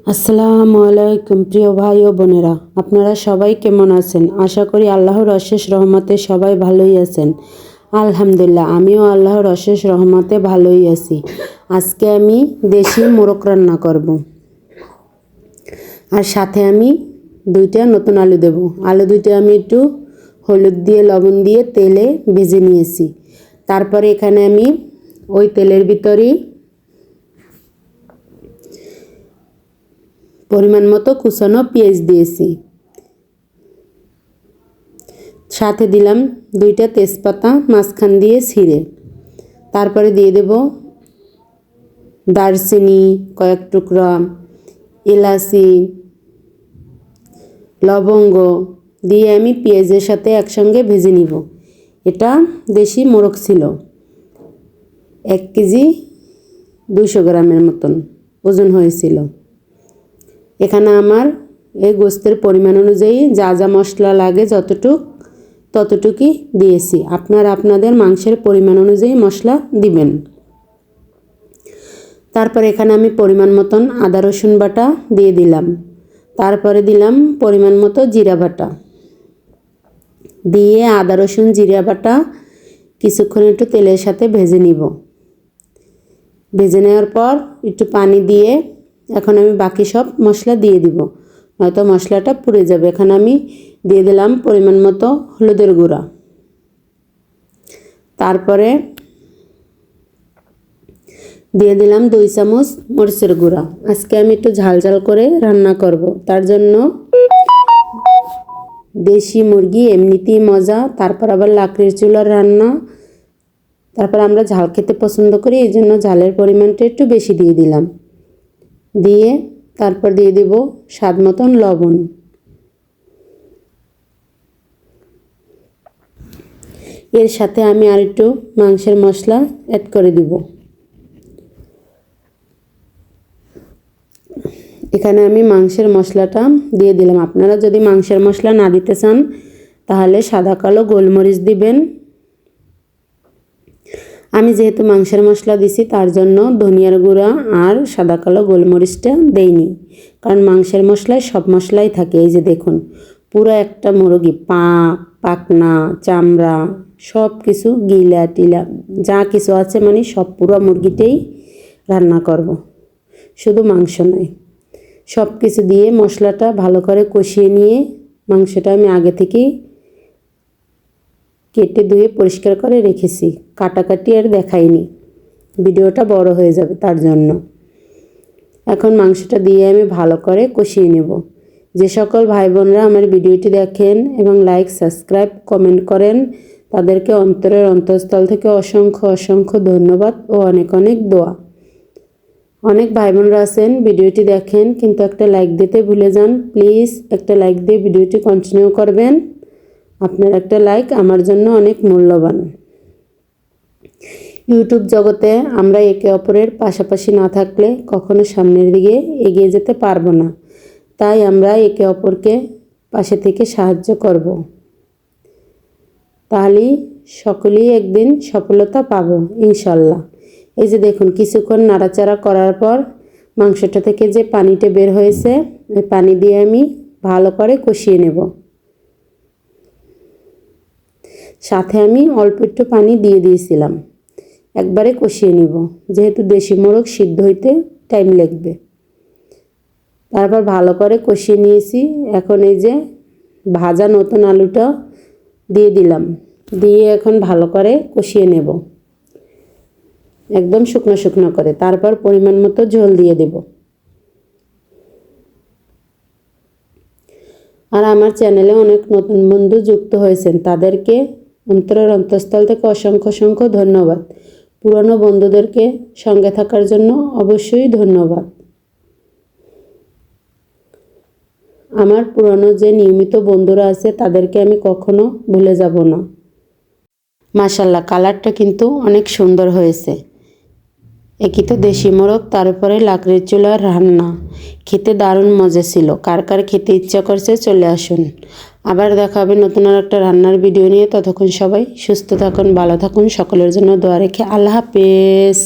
আসসালামু আলাইকুম প্রিয় ভাই ও বোনেরা, আপনারা সবাই কেমন আছেন? আশা করি আল্লাহর অশেষ রহমতে সবাই ভালোই আছেন। আলহামদুলিল্লাহ, আমিও আল্লাহর অশেষ রহমতে ভালোই আছি। আজকে আমি দেশি মোরগ রান্না করব, আর সাথে আমি দুইটা নতুন আলু দেব। আলু দুইটা আমি একটু হলুদ দিয়ে লবণ দিয়ে তেলে ভেজে নিয়েছি। তারপরে এখানে আমি ওই তেলের ভিতরেই পরিমাণ মতো কুচানো পেঁয়াজ দিয়েছি, সাথে দিলাম দুইটা তেজপাতা মাঝখান দিয়ে ছিঁড়ে। তারপরে দিয়ে দেব দারচিনি কয়েক টুকরা, এলাচি, লবঙ্গ দিয়ে আমি পেঁয়াজের সাথে একসঙ্গে ভেজে নিব। এটা দেশি মোরগ ছিল, 1 কেজি 200 গ্রামের মতন ওজন হয়েছিল। এখানে আমার এই গোস্তের পরিমাণ অনুযায়ী যা যা মশলা লাগে ততটুকুই দিয়েছি। আপনারা আপনাদের মাংসের পরিমাণ অনুযায়ী মশলা দিবেন। তারপর এখানে আমি পরিমাণ মতন আদা রসুন বাটা দিয়ে দিলাম। তারপরে দিলাম পরিমাণ মতো জিরা বাটা দিয়ে আদা রসুন জিরা বাটা কিছুক্ষণ একটু তেলের সাথে ভেজে নিব। ভেজে নেওয়ার পর একটু পানি দিয়ে এখন আমি বাকি সব মশলা দিয়ে দিব, নয়তো মশলাটা পুড়ে যাবে। এখানে আমি দিয়ে দিলাম পরিমাণ মতো হলুদের গুঁড়া। তারপরে দিয়ে দিলাম 2 চামচ মরিচের গুঁড়া। আজকে আমি একটু ঝাল ঝাল করে রান্না করব, তার জন্য দেশি মুরগি এমনিতেই মজা, তারপর আবার লাকড়ির চুলার রান্না, তারপর আমরা ঝাল খেতে পছন্দ করি, এই জন্য ঝালের পরিমাণটা একটু বেশি দিয়ে দিলাম। দিয়ে তারপর দিয়ে দেব স্বাদ মতন লবণ। এর সাথে আমি আর একটু মাংসের মশলা অ্যাড করে দিব। এখানে আমি মাংসের মশলাটা দিয়ে দিলাম। আপনারা যদি মাংসের মশলা না দিতে চান তাহলে সাদা কালো গোলমরিচ দিবেন। আমি যেহেতু মাংসের মশলা দিছি তার জন্য ধনিয়ার গুঁড়া আর সাদা কালো গোলমরিচটা দেইনি, কারণ মাংসের মশলায় সব মশলাই থাকে। এই যে দেখুন, পুরো একটা মুরগি, পা, পাখনা, চামড়া, সব কিছু, গিলা টিলা যা কিছু আছে, মানে সব পুরো মুরগিটাই রান্না করব, শুধু মাংস নয়। সব কিছু দিয়ে মশলাটা ভালো করে কষিয়ে নিয়ে মাংসটা আমি আগে থেকেই কেটে ধুয়ে পরিষ্কার করে রেখেছি, কাটাকাটি আর দেখাইনি, ভিডিওটা বড় হয়ে যাবে তার জন্য। এখন মাংসটা দিয়ে আমি ভালো করে কষিয়ে নেব। যে সকল ভাই বোনরা আমার ভিডিওটি দেখেন এবং লাইক সাবস্ক্রাইব কমেন্ট করেন তাদেরকে অন্তরের অন্তঃস্থল থেকে অসংখ্য অসংখ্য ধন্যবাদ ও অনেক অনেক দোয়া। অনেক ভাই বোনরা আছেন ভিডিওটি দেখেন কিন্তু একটা লাইক দিতে ভুলে যান। প্লিজ একটা লাইক দিয়ে ভিডিওটি কন্টিনিউ করবেন। আপনার একটা লাইক আমার জন্য অনেক মূল্যবান। ইউটিউব জগতে আমরা একে অপরের পাশাপাশি না থাকলে কখনো সামনের দিকে এগিয়ে যেতে পারবো না, তাই আমরা একে অপরকে পাশে থেকে সাহায্য করব, তাহলেই সকলেই একদিন সফলতা পাবো ইনশাল্লাহ। এই যে দেখুন, কিছুক্ষণ নাড়াচাড়া করার পর মাংসটা থেকে যে পানিটা বের হয়েছে, ওই পানি দিয়ে আমি ভালো করে কষিয়ে নেব। সাথে আমি অল্প একটু পানি দিয়ে দিয়েছিলাম, একবারে কষিয়ে নিব, যেহেতু দেশি মোরগ সিদ্ধ হইতে টাইম লাগবে। তারপর ভালো করে কষিয়ে নিয়েছি। এখন এই যে ভাজা নতুন আলুটা দিয়ে দিলাম, দিয়ে এখন ভালো করে কষিয়ে নেব, একদম শুকনো শুকনো করে। তারপর পরিমাণ মতো ঝোল দিয়ে দেব। আর আমার চ্যানেলে অনেক নতুন বন্ধু যুক্ত হয়েছেন, তাদেরকে অন্তরের অন্তঃস্থল থেকে অসংখ্য অসংখ্য ধন্যবাদ। পুরনো বন্ধুদেরকে সঙ্গে থাকার জন্য অবশ্যই ধন্যবাদ। আমার পুরনো যে নিয়মিত বন্ধুরা আছে তাদেরকে আমি কখনো ভুলে যাব না। মাশাল্লাহ, কালারটা কিন্তু অনেক সুন্দর হয়েছে। একই তো দেশি মোরগ, তার উপরে লাকড়ির চুলার রান্না, খেতে দারুণ মজা ছিল। কার কার খেতে ইচ্ছা করছে চলে আসুন। আবার দেখা হবে নতুন আর একটা রান্নার ভিডিও নিয়ে। ততক্ষণ সবাই সুস্থ থাকুন, ভালো থাকুন, সকলের জন্য দোয়া রেখে আল্লাহ হাফেজ।